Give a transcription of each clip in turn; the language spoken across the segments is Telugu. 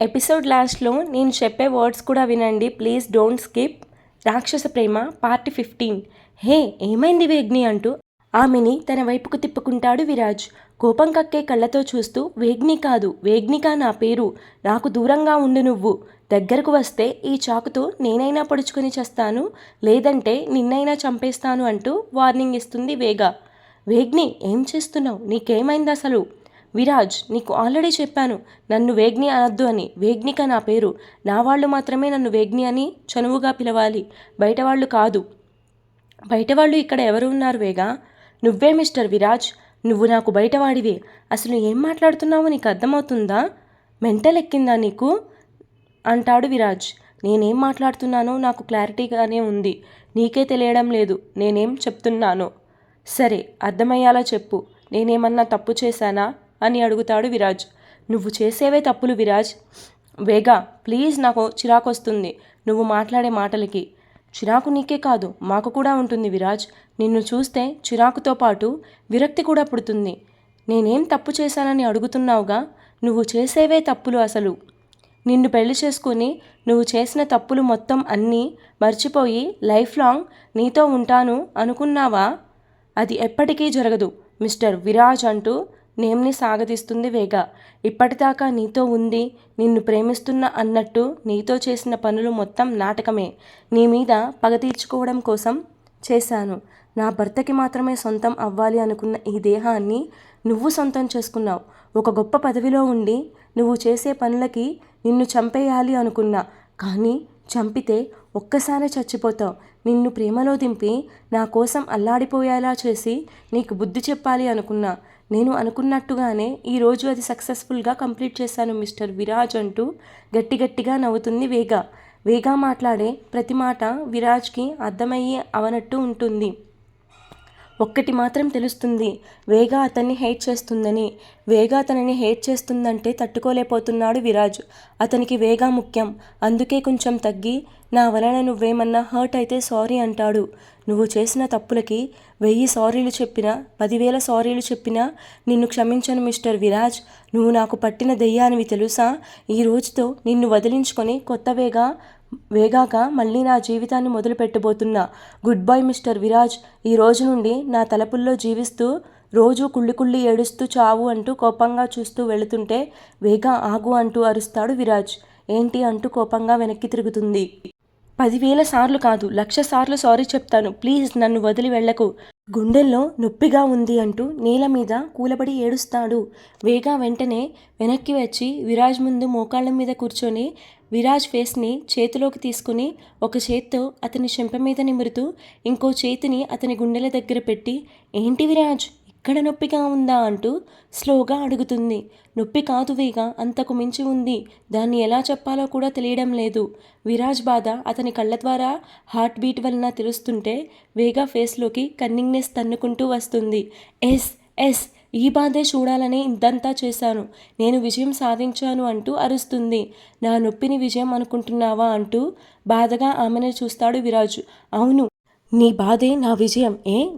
ఎపిసోడ్ లాస్ట్లో నేను చెప్పే వర్డ్స్ కూడా వినండి ప్లీజ్ డోంట్ స్కిప్. రాక్షస ప్రేమ పార్ట్ 15. హే ఏమైంది వేగ్ని అంటూ ఆమెని తన వైపుకు తిప్పుకుంటాడు విరాజ్. కోపం కక్కే కళ్ళతో చూస్తూ వేగ్ని కాదు వేగ్నిక నా పేరు, నాకు దూరంగా ఉండు, నువ్వు దగ్గరకు వస్తే ఈ చాకుతో నేనైనా పొడుచుకొని చేస్తాను, లేదంటే నిన్నైనా చంపేస్తాను అంటూ వార్నింగ్ ఇస్తుంది వేగ. వేగ్ని ఏం చేస్తున్నావు, నీకేమైంది అసలు? విరాజ్ నీకు ఆల్రెడీ చెప్పాను నన్ను వేగ్ని అనొద్దు అని, వేగ్నిక నా పేరు, నా వాళ్ళు మాత్రమే నన్ను వేగ్ని అని చనువుగా పిలవాలి, బయట వాళ్ళు కాదు. బయట వాళ్ళు ఇక్కడ ఎవరు ఉన్నారు వేగా? నువ్వే మిస్టర్ విరాజ్, నువ్వు నాకు బయటవాడివే. అసలు ఏం మాట్లాడుతున్నావో నీకు అర్థమవుతుందా? మెంటల్ ఎక్కిందా నీకు అంటాడు విరాజ్. నేనేం మాట్లాడుతున్నానో నాకు క్లారిటీగానే ఉంది, నీకే తెలియడం లేదు నేనేం చెప్తున్నానో. సరే అర్థమయ్యేలా చెప్పు, నేనేమన్నా తప్పు చేశానా అని అడుగుతాడు విరాజ్. నువ్వు చేసేవే తప్పులు విరాజ్. వేగా ప్లీజ్, నాకు చిరాకు వస్తుంది నువ్వు మాట్లాడే మాటలకి. చిరాకు నీకే కాదు మాకు కూడా ఉంటుంది విరాజ్. నిన్ను చూస్తే చిరాకుతో పాటు విరక్తి కూడా పుడుతుంది. నేనేం తప్పు చేశానని అడుగుతున్నావుగా, నువ్వు చేసేవే తప్పులు అసలు. నిన్ను పెళ్లి చేసుకుని నువ్వు చేసిన తప్పులు మొత్తం అన్నీ మర్చిపోయి లైఫ్ లాంగ్ నీతో ఉంటాను అనుకున్నావా? అది ఎప్పటికీ జరగదు మిస్టర్ విరాజ్ అంటూ నేమ్ని సాగదీస్తుంది వేగ. ఇప్పటిదాకా నీతో ఉంది, నిన్ను ప్రేమిస్తున్నా అన్నట్టు నీతో చేసిన పనులు మొత్తం నాటకమే. నీ మీద పగ తీర్చుకోవడం కోసం చేశాను. నా భర్తకి మాత్రమే సొంతం అవ్వాలి అనుకున్న ఈ దేహాన్ని నువ్వు సొంతం చేసుకున్నావు. ఒక గొప్ప పదవిలో ఉండి నువ్వు చేసే పనులకి నిన్ను చంపేయాలి అనుకున్నా, కానీ చంపితే ఒక్కసారి చచ్చిపోతావు. నిన్ను ప్రేమలో దింపి నా కోసం అల్లాడిపోయేలా చేసి నీకు బుద్ధి చెప్పాలి అనుకున్నా. నేను అనుకున్నట్టుగానే ఈరోజు అది సక్సెస్ఫుల్గా కంప్లీట్ చేశాను మిస్టర్ విరాజ్ అంటూ గట్టిగా నవ్వుతుంది వేగ. వేగ మాట్లాడే ప్రతి మాట విరాజ్కి అర్థమయ్యే అవనట్టు ఉంటుంది. ఒక్కటి మాత్రం తెలుస్తుంది, వేగ అతన్ని హేట్ చేస్తుందని. వేగ తనని హేట్ చేస్తుందంటే తట్టుకోలేకపోతున్నాడు విరాజ్. అతనికి వేగ ముఖ్యం, అందుకే కొంచెం తగ్గి నా వలన నువ్వేమన్నా హర్ట్ అయితే సారీ అంటాడు. నువ్వు చేసిన తప్పులకి 1000 సారీలు చెప్పినా 10,000 సారీలు చెప్పినా నిన్ను క్షమించను మిస్టర్ విరాజ్. నువ్వు నాకు పట్టిన దెయ్యానివి తెలుసా? ఈ రోజుతో నిన్ను వదిలించుకొని కొత్త వేగాక మళ్ళీ నా జీవితాన్ని మొదలు పెట్టబోతున్నా. Goodbye mister Viraj. ఈ రోజు నుండి నా తలపుల్లో జీవిస్తూ రోజు కుళ్ళి ఏడుస్తూ చావు అంటూ కోపంగా చూస్తూ వెళుతుంటే వేగ ఆగు అంటూ అరుస్తాడు విరాజ్. ఏంటి అంటూ కోపంగా వెనక్కి తిరుగుతుంది. 10,000 సార్లు కాదు 1,00,000 సార్లు సారీ చెప్తాను, ప్లీజ్ నన్ను వదిలి వెళ్లకు, గుండెల్లో నొప్పిగా ఉంది అంటూ నేల మీద కూలబడి ఏడుస్తాడు. వేగ వెంటనే వెనక్కి వచ్చి విరాజ్ ముందు మోకాళ్ళ మీద కూర్చొని విరాజ్ ఫేస్ని చేతిలోకి తీసుకుని ఒక చేత్తో అతని చెంప మీద నిమురుతూ ఇంకో చేతిని అతని గుండెల దగ్గర పెట్టి, ఏంటి విరాజ్ ఇక్కడ నొప్పిగా ఉందా అంటూ స్లోగా అడుగుతుంది. నొప్పి కాదు వేగ, అంతకు మించి ఉంది, దాన్ని ఎలా చెప్పాలో కూడా తెలియడం లేదు. విరాజ్ బాధ అతని కళ్ళ ద్వారా హార్ట్ బీట్ వలన తెలుస్తుంటే వేగ ఫేస్లోకి కన్నింగ్నెస్ తన్నుకుంటూ వస్తుంది. ఎస్ ఈ బాధే చూడాలనే ఇదంతా చేశాను, నేను విజయం సాధించాను అంటూ అరుస్తుంది. నా నొప్పిని విజయం అనుకుంటున్నావా అంటూ బాధగా ఆమెను చూస్తాడు విరాజు. అవును, నీ బాధే నా విజయం.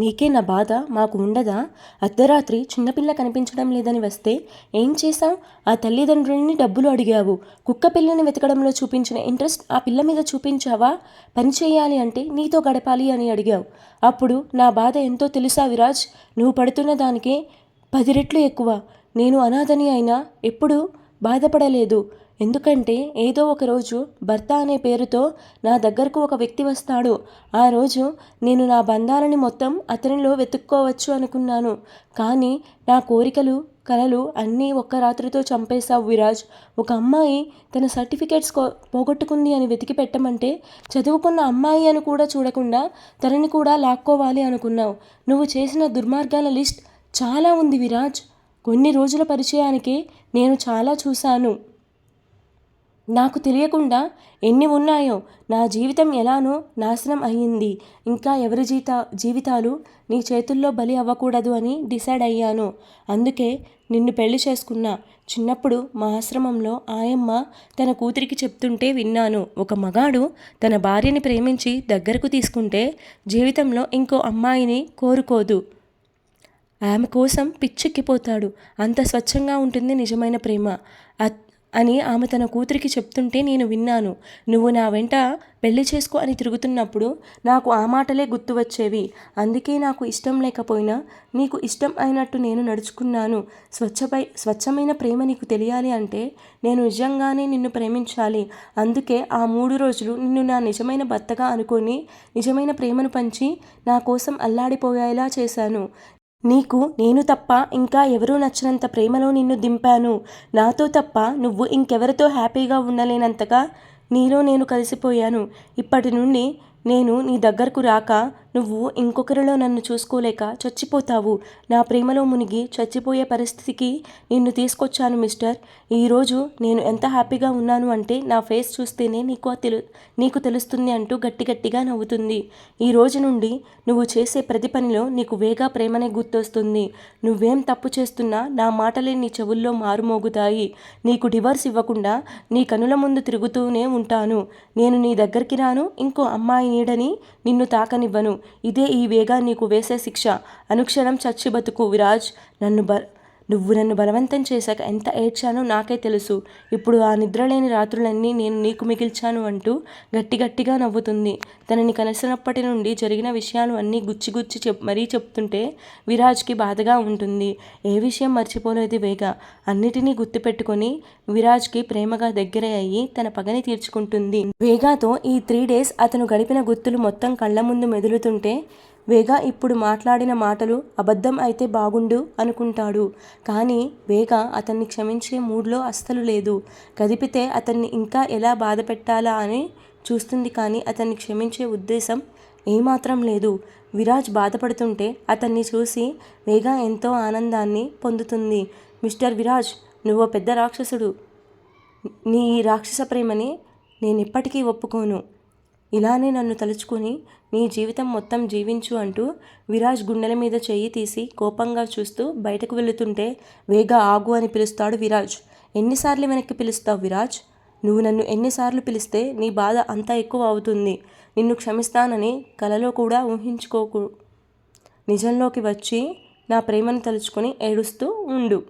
నీకే నా బాధ మాకు ఉండదా? అర్ధరాత్రి చిన్నపిల్ల కనిపించడం లేదని వస్తే ఏం చేశావు? ఆ తల్లిదండ్రులని డబ్బులు అడిగావు. కుక్క పిల్లని వెతకడంలో చూపించిన ఇంట్రెస్ట్ ఆ పిల్ల మీద చూపించావా? పని చేయాలి అంటే నీతో గడపాలి అని అడిగావు. అప్పుడు నా బాధ ఎంతో తెలుసా విరాజ్? నువ్వు పడుతున్న దానికే 10 రెట్లు ఎక్కువ. నేను అనాథని అయినా ఎప్పుడూ బాధపడలేదు, ఎందుకంటే ఏదో ఒక రోజు భర్త అనే పేరుతో నా దగ్గరకు ఒక వ్యక్తి వస్తాడు. ఆ రోజు నేను నా బంధాలని మొత్తం అతనిలో వెతుక్కోవచ్చు అనుకున్నాను, కానీ నా కోరికలు కలలు అన్నీ ఒక్క రాత్రితో చంపేశావు విరాజ్. ఒక అమ్మాయి తన సర్టిఫికేట్స్ పోగొట్టుకుంది అని వెతికి పెట్టమంటే చదువుకున్న అమ్మాయి అని కూడా చూడకుండా తనని కూడా లాక్కోవాలి అనుకున్నావు. నువ్వు చేసిన దుర్మార్గాల లిస్ట్ చాలా ఉంది విరాజ్. కొన్ని రోజుల పరిచయానికే నేను చాలా చూశాను, నాకు తెలియకుండా ఎన్ని ఉన్నాయో. నా జీవితం ఎలానో నాశనం అయ్యింది, ఇంకా ఎవరి జీవితాలు నీ చేతుల్లో బలి అవ్వకూడదు అని డిసైడ్ అయ్యాను. అందుకే నిన్ను పెళ్లి చేసుకున్నా. చిన్నప్పుడు మా ఆశ్రమంలో ఆయమ్మ తన కూతురికి చెప్తుంటే విన్నాను, ఒక మగాడు తన భార్యని ప్రేమించి దగ్గరకు తీసుకుంటే జీవితంలో ఇంకో అమ్మాయిని కోరుకోదు, ఆమె కోసం పిచ్చెక్కిపోతాడు, అంత స్వచ్ఛంగా ఉంటుంది నిజమైన ప్రేమ. అని ఆమె తన కూతురికి చెప్తుంటే నేను విన్నాను. నువ్వు నా వెంట పెళ్లి చేసుకో అని తిరుగుతున్నప్పుడు నాకు ఆ మాటలే గుర్తు వచ్చేవి. అందుకే నాకు ఇష్టం లేకపోయినా నీకు ఇష్టం అయినట్టు నేను నడుచుకున్నాను. స్వచ్ఛమైన ప్రేమ నీకు తెలియాలి అంటే నేను నిజంగానే నిన్ను ప్రేమించాలి. అందుకే ఆ 3 రోజులు నిన్ను నా నిజమైన భర్తగా అనుకొని నిజమైన ప్రేమను పంచి నా కోసం అల్లాడిపోయేలా చేశాను. నీకు నేను తప్ప ఇంకా ఎవరూ నచ్చనంత ప్రేమలో నిన్ను దింపాను. నాతో తప్ప నువ్వు ఇంకెవరితో హ్యాపీగా ఉండలేనంతగా నీలో నేను కలిసిపోయాను. ఇప్పటి నుండి నేను నీ దగ్గరకు రాక నువ్వు ఇంకొకరిలో నన్ను చూసుకోలేక చచ్చిపోతావు. నా ప్రేమలో మునిగి చచ్చిపోయే పరిస్థితికి నిన్ను తీసుకొచ్చాను మిస్టర్. ఈరోజు నేను ఎంత హ్యాపీగా ఉన్నాను అంటే నా ఫేస్ చూస్తేనే నీకు తెలుస్తుంది అంటూ గట్టిగా నవ్వుతుంది. ఈ రోజు నుండి నువ్వు చేసే ప్రతి పనిలో నీకు వేగా ప్రేమనే గుర్తొస్తుంది. నువ్వేం తప్పు చేస్తున్నా నా మాటలే నీ చెవుల్లో మారుమోగుతాయి. నీకు డివోర్స్ ఇవ్వకుండా నీ కనుల ముందు తిరుగుతూనే ఉంటాను. నేను నీ దగ్గరికి రాను. ఇంకో అమ్మాయి నీడని నిన్ను తాకనివ్వను. ఇదే ఈ వేగా నీకు వేసే శిక్ష. అనుక్షణం చచ్చి బతుకు విరాజ్. నువ్వు నన్ను బలవంతం చేశాక ఎంత ఏడ్చానో నాకే తెలుసు. ఇప్పుడు ఆ నిద్రలేని రాత్రులన్నీ నేను నీకు మిగిల్చాను అంటూ గట్టిగా నవ్వుతుంది. తనని కలిసినప్పటి నుండి జరిగిన విషయాలు అన్నీ గుచ్చి మరీ చెప్తుంటే విరాజ్కి బాధగా ఉంటుంది. ఏ విషయం మర్చిపోలేదు వేగ. అన్నిటినీ గుర్తుపెట్టుకొని విరాజ్కి ప్రేమగా దగ్గర అయ్యి తన పగని తీర్చుకుంటుంది. వేగాతో ఈ 3 days అతను గడిపిన గుర్తులు మొత్తం కళ్ళ ముందు మెదులుతుంటే వేగ ఇప్పుడు మాట్లాడిన మాటలు అబద్ధం అయితే బాగుండు అనుకుంటాడు. కానీ వేగ అతన్ని క్షమించే మూడ్లో అస్సలు లేదు. కదిపితే అతన్ని ఇంకా ఎలా బాధ పెట్టాలా అని చూస్తుంది. కానీ అతన్ని క్షమించే ఉద్దేశం ఏమాత్రం లేదు. విరాజ్ బాధపడుతుంటే అతన్ని చూసి వేగ ఎంతో ఆనందాన్ని పొందుతుంది. మిస్టర్ విరాజ్, నువ్వు పెద్ద రాక్షసుడు. నీ ఈ రాక్షస ప్రేమని నేనెప్పటికీ ఒప్పుకోను. ఇలానే నన్ను తలుచుకుని నీ జీవితం మొత్తం జీవించు అంటూ విరాజ్ గుండెల మీద చెయ్యి తీసి కోపంగా చూస్తూ బయటకు వెళుతుంటే వేగ ఆగు అని పిలుస్తాడు విరాజ్. ఎన్నిసార్లు వెనక్కి పిలుస్తావు విరాజ్? నువ్వు నన్ను ఎన్నిసార్లు పిలిస్తే నీ బాధ అంతా ఎక్కువ అవుతుంది. నిన్ను క్షమిస్తానని కలలో కూడా ఊహించుకోకు. నిజంలోకి వచ్చి నా ప్రేమను తలుచుకొని ఏడుస్తూ ఉండు.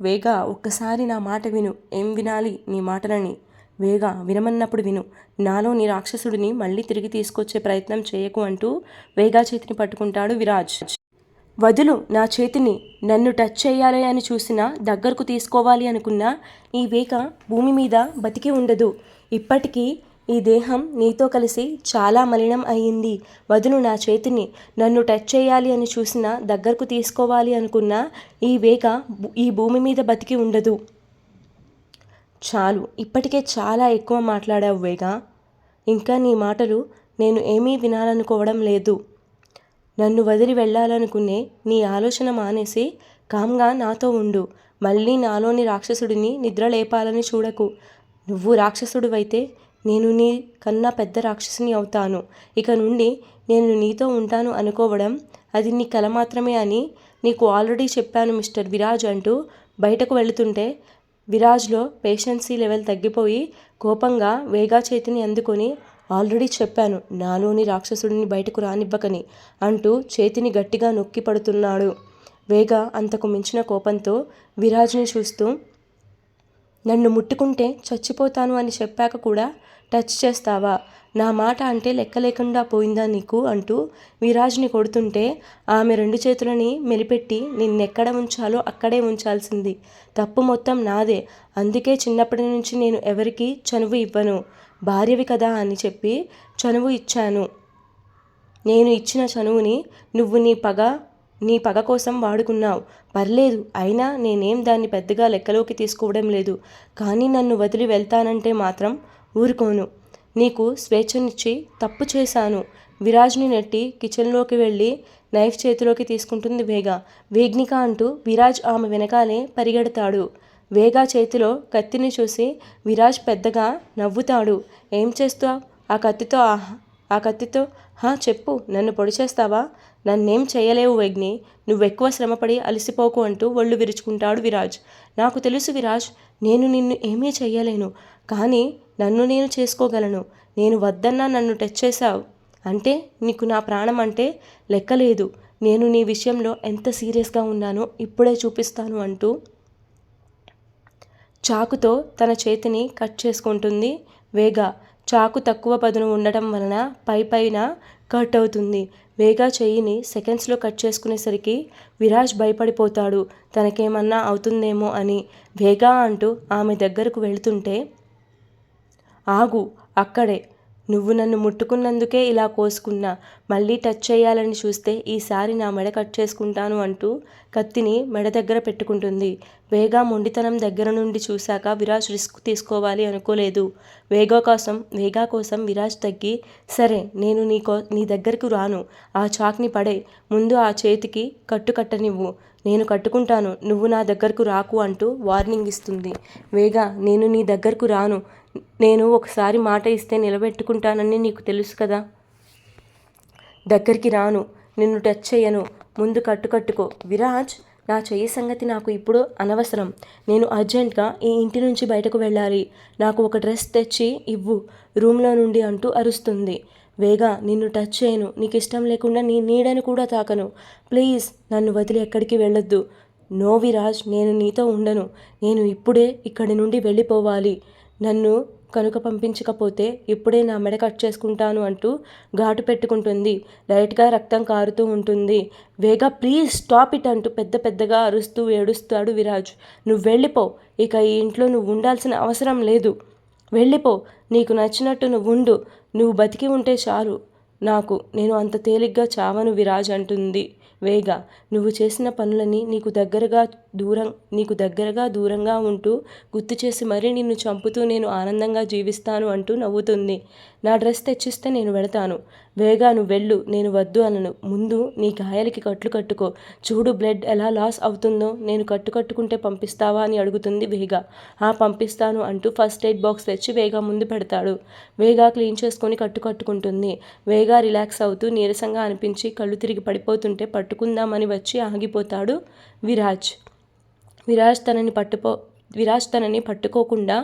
వేగ, ఒక్కసారి నా మాట విను. ఏం వినాలి నీ మాటలని? వేగ, వినమన్నప్పుడు విను. నాలో నీ రాక్షసుడిని మళ్ళీ తిరిగి తీసుకొచ్చే ప్రయత్నం చేయకు అంటూ వేగా చేతిని పట్టుకుంటాడు విరాజ్. వదులు నా చేతిని. నన్ను టచ్ చేయాలి అని చూసినా దగ్గరకు తీసుకోవాలి అనుకున్నా ఈ వేగ భూమి మీద బతికి ఉండదు. ఇప్పటికీ ఈ దేహం నీతో కలిసి చాలా మలినం అయ్యింది. వదులు నా చేతిని. నన్ను టచ్ చేయాలి అని చూసినా దగ్గరకు తీసుకోవాలి అనుకున్నా ఈ వేగ ఈ భూమి మీద బతికి ఉండదు. చాలు, ఇప్పటికే చాలా ఎక్కువ మాట్లాడావు వేగా. ఇంకా నీ మాటలు నేను ఏమీ వినాలనుకోవడం లేదు. నన్ను వదిలి వెళ్ళాలనుకునే నీ ఆలోచన మానేసి కామ్గా నాతో ఉండు. మళ్ళీ నాలోని రాక్షసుడిని నిద్రలేపాలని చూడకు. నువ్వు రాక్షసుడివైతే నేను నీ కన్నా పెద్ద రాక్షసుని అవుతాను. ఇక నుండి నేను నీతో ఉంటాను అనుకోవడం అది నీ కల మాత్రమే అని నీకు ఆల్రెడీ చెప్పాను మిస్టర్ విరాజ్ అంటూ బయటకు వెళుతుంటే విరాజ్లో పేషెన్సీ లెవెల్ తగ్గిపోయి కోపంగా వేగా చేతిని అందుకొని ఆల్రెడీ చెప్పాను నాలోని రాక్షసుడిని బయటకు రానివ్వకని అంటూ చేతిని గట్టిగా నొక్కి పడుతున్నాడు. వేగ అంతకు మించిన కోపంతో విరాజ్ని చూస్తూ, నన్ను ముట్టుకుంటే చచ్చిపోతాను అని చెప్పాక కూడా టచ్ చేస్తావా? నా మాట అంటే లెక్క లేకుండా పోయిందా నీకు అంటూ విరాజ్ని కొడుతుంటే ఆమె 2 చేతులని మెలిపెట్టి నిన్నెక్కడ ఉంచాలో అక్కడే ఉంచాల్సింది. తప్పు మొత్తం నాదే. అందుకే చిన్నప్పటి నుంచి నేను ఎవరికీ చనువు ఇవ్వను. భార్యవి కదా అని చెప్పి చనువు ఇచ్చాను. నేను ఇచ్చిన చనువుని నువ్వు నీ పగ కోసం వాడుకున్నావు. పర్లేదు, అయినా నేనేం దాన్ని పెద్దగా లెక్కలోకి తీసుకోవడం లేదు. కానీ నన్ను వదిలి వెళ్తానంటే మాత్రం ఊరుకోను. నీకు స్వేచ్ఛనిచ్చి తప్పు చేశాను. విరాజ్ని నెట్టి కిచెన్లోకి వెళ్ళి నైఫ్ చేతిలోకి తీసుకుంటుంది వేగ. వేగ్నిక అంటూ విరాజ్ ఆమె వెనకాలే పరిగెడతాడు. వేగ చేతిలో కత్తిని చూసి విరాజ్ పెద్దగా నవ్వుతాడు. ఏం చేస్తావు ఆ కత్తితో? చెప్పు, నన్ను పొడి చేస్తావా? నన్నేం చేయలేవు వేగ్ని. నువ్వెక్కువ శ్రమపడి అలసిపోకు అంటూ ఒళ్ళు విరుచుకుంటాడు విరాజ్. నాకు తెలుసు విరాజ్, నేను నిన్ను ఏమీ చెయ్యలేను. కానీ నన్ను నేను చేసుకోగలను. నేను వద్దన్నా నన్ను టచ్ చేశావు అంటే నీకు నా ప్రాణం అంటే లెక్కలేదు. నేను నీ విషయంలో ఎంత సీరియస్గా ఉన్నానో ఇప్పుడే చూపిస్తాను అంటూ చాకుతో తన చేతిని కట్ చేసుకుంటుంది వేగ. చాకు తక్కువ పదును ఉండటం వలన పైన కట్ అవుతుంది. వేగ చెయ్యిని సెకండ్స్లో కట్ చేసుకునేసరికి విరాజ్ భయపడిపోతాడు, తనకేమన్నా అవుతుందేమో అని. వేగ అంటూ ఆమె దగ్గరకు వెళుతుంటే, ఆగు అక్కడే, నువ్వు నన్ను ముట్టుకున్నందుకే ఇలా కోసుకున్నా, మళ్ళీ టచ్ చేయాలని చూస్తే ఈసారి నా మెడ కట్ చేసుకుంటాను అంటూ కత్తిని మెడ దగ్గర పెట్టుకుంటుంది. వేగ మొండితనం దగ్గర నుండి చూశాక విరాజ్ రిస్క్ తీసుకోవాలి అనుకోలేదు. వేగ కోసం విరాజ్ తగ్గి, సరే నేను నీ దగ్గరకు రాను, ఆ చాక్ని పడే, ముందు ఆ చేతికి కట్టనివ్వు, నేను కట్టుకుంటాను, నువ్వు నా దగ్గరకు రాకు అంటూ వార్నింగ్ ఇస్తుంది. వేగ, నేను నీ దగ్గరకు రాను, నేను ఒకసారి మాట ఇస్తే నిలబెట్టుకుంటానని నీకు తెలుసు కదా, దగ్గరికి రాను, నిన్ను టచ్ చేయను, ముందు కట్టుకో. విరాజ్, నా చెయ్యి సంగతి నాకు ఇప్పుడు అనవసరం, నేను అర్జెంట్గా ఈ ఇంటి నుంచి బయటకు వెళ్ళాలి, నాకు ఒక డ్రెస్ తెచ్చి ఇవ్వు రూమ్లో నుండి అంటూ అరుస్తుంది. వేగ, నిన్ను టచ్ చేయను, నీకు ఇష్టం లేకుండా నీ నీడని కూడా తాకను, ప్లీజ్ నన్ను వదిలి ఎక్కడికి వెళ్ళొద్దు. నో విరాజ్, నేను నీతో ఉండను, నేను ఇప్పుడే ఇక్కడి నుండి వెళ్ళిపోవాలి, నన్ను కనుక పంపించకపోతే ఇప్పుడే నా మెడ కట్ చేసుకుంటాను అంటూ ఘాటు పెట్టుకుంటుంది. లైట్గా రక్తం కారుతూ ఉంటుంది. వేగ, ప్లీజ్ స్టాప్ ఇట్ అంటూ పెద్దగా అరుస్తూ ఏడుస్తాడు విరాజ్. నువ్వు వెళ్ళిపో, ఇక ఈ ఇంట్లో నువ్వు ఉండాల్సిన అవసరం లేదు, వెళ్ళిపో, నీకు నచ్చినట్టు నువ్వు ఉండు, నువ్వు బతికి ఉంటే చాలు నాకు, నేను అంత తేలిగ్గా చావను విరాజ్ అంటుంది వేగ. నువ్వు చేసిన పనులని నీకు దగ్గరగా దూరంగా ఉంటూ గుర్తు చేసి మరీ నిన్ను చంపుతూ నేను ఆనందంగా జీవిస్తాను అంటూ నవ్వుతుంది. నా డ్రెస్ తెచ్చిస్తే నేను వెళతాను. వేగ, నువ్వు వెళ్ళు, నేను వద్దు అనను, ముందు నీ గాయాలకి కట్టుకో, చూడు బ్లడ్ ఎలా లాస్ అవుతుందో, నేను కట్టుకుంటే పంపిస్తావా అని అడుగుతుంది వేగ. పంపిస్తాను అంటూ ఫస్ట్ ఎయిడ్ బాక్స్ తెచ్చి వేగ ముందు పెడతాడు. వేగ క్లీన్ చేసుకొని కట్టుకుంటుంది. వేగ రిలాక్స్ అవుతూ నీరసంగా అనిపించి కళ్ళు తిరిగి పడిపోతుంటే పట్టుకుందామని వచ్చి ఆగిపోతాడు విరాజ్. విరాజ్ తనని పట్టుకోకుండా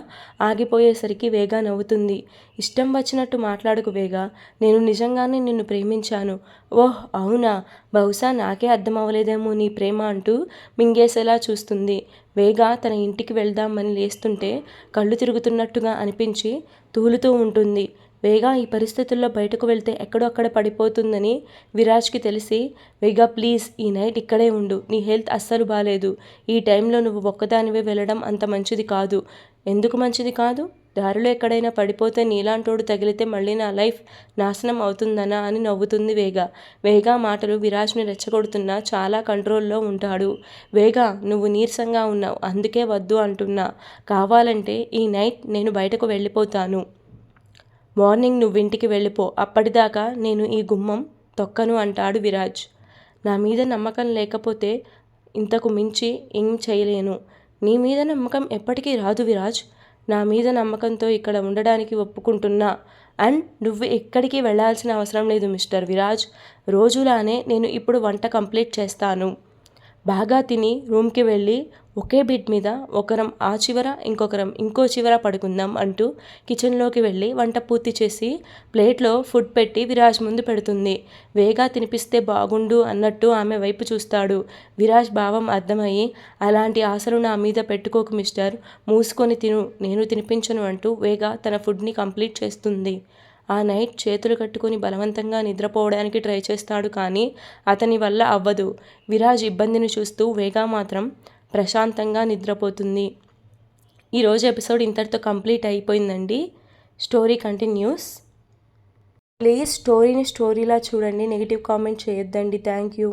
ఆగిపోయేసరికి వేగ నవ్వుతుంది. ఇష్టం వచ్చినట్టు మాట్లాడకు వేగ, నేను నిజంగానే నిన్ను ప్రేమించాను. ఓహ్ అవునా, బహుశా నాకే అర్థం అవ్వలేదేమో నీ ప్రేమ అంటూ మింగేసేలా చూస్తుంది. వేగ తన ఇంటికి వెళ్దామని లేస్తుంటే కళ్ళు తిరుగుతున్నట్టుగా అనిపించి తూలుతూ ఉంటుంది. వేగ ఈ పరిస్థితుల్లో బయటకు వెళ్తే ఎక్కడో అక్కడ పడిపోతుందని విరాజ్కి తెలిసి, వేగ ప్లీజ్ ఈ నైట్ ఇక్కడే ఉండు, నీ హెల్త్ అస్సలు బాలేదు, ఈ టైంలో నువ్వు ఒక్కదానివే వెళ్ళడం అంత మంచిది కాదు. ఎందుకు మంచిది కాదు, దారిలో ఎక్కడైనా పడిపోతే నీలాంటోడు తగిలితే మళ్ళీ నా లైఫ్ నాశనం అవుతుందనా అని నవ్వుతుంది వేగ. వేగ మాటలు విరాజ్ని రెచ్చగొడుతున్నా చాలా కంట్రోల్లో ఉంటాడు. వేగ, నువ్వు నీరసంగా ఉన్నావు, అందుకే వద్దు అంటున్నా, కావాలంటే ఈ నైట్ నేను బయటకు వెళ్ళిపోతాను, మార్నింగ్ నువ్వు ఇంటికి వెళ్ళిపో, అప్పటిదాకా నేను ఈ గుమ్మం తొక్కను అంటాడు విరాజ్. నా మీద నమ్మకం లేకపోతే ఇంతకు మించి ఏం చేయలేను, నీ మీద నమ్మకం ఎప్పటికీ రాదు విరాజ్, నా మీద నమ్మకంతో ఇక్కడ ఉండడానికి ఒప్పుకుంటున్నా, అండ్ నువ్వు ఎక్కడికి వెళ్ళాల్సిన అవసరం లేదు మిస్టర్ విరాజ్, రోజులానే నేను ఇప్పుడు వంట కంప్లీట్ చేస్తాను, బాగా తిని రూమ్కి వెళ్ళి ఒకే బెడ్ మీద ఒకరం ఆ చివర ఇంకొకరం ఇంకో చివర పడుకుందాం అంటూ కిచెన్లోకి వెళ్ళి వంట పూర్తి చేసి ప్లేట్లో ఫుడ్ పెట్టి విరాజ్ ముందు పెడుతుంది. వేగ తినిపిస్తే బాగుండు అన్నట్టు ఆమె వైపు చూస్తాడు. విరాజ్ భావం అర్థమయ్యి, అలాంటి ఆశలు నా మీద పెట్టుకోకు మిస్టర్, మూసుకొని తిను, నేను తినిపించను అంటూ వేగ తన ఫుడ్ని కంప్లీట్ చేస్తుంది. ఆ నైట్ చేతులు కట్టుకుని బలవంతంగా నిద్రపోవడానికి ట్రై చేస్తాడు, కానీ అతని వల్ల అవ్వదు. విరాజ్ ఇబ్బందిని చూస్తూ వేగ మాత్రం ప్రశాంతంగా నిద్రపోతుంది. ఈరోజు ఎపిసోడ్ ఇంతటితో కంప్లీట్ అయిపోయిందండి. Story continuous. ప్లీజ్ స్టోరీని స్టోరీలా చూడండి, నెగిటివ్ కామెంట్ చేయొద్దండి. Thank you.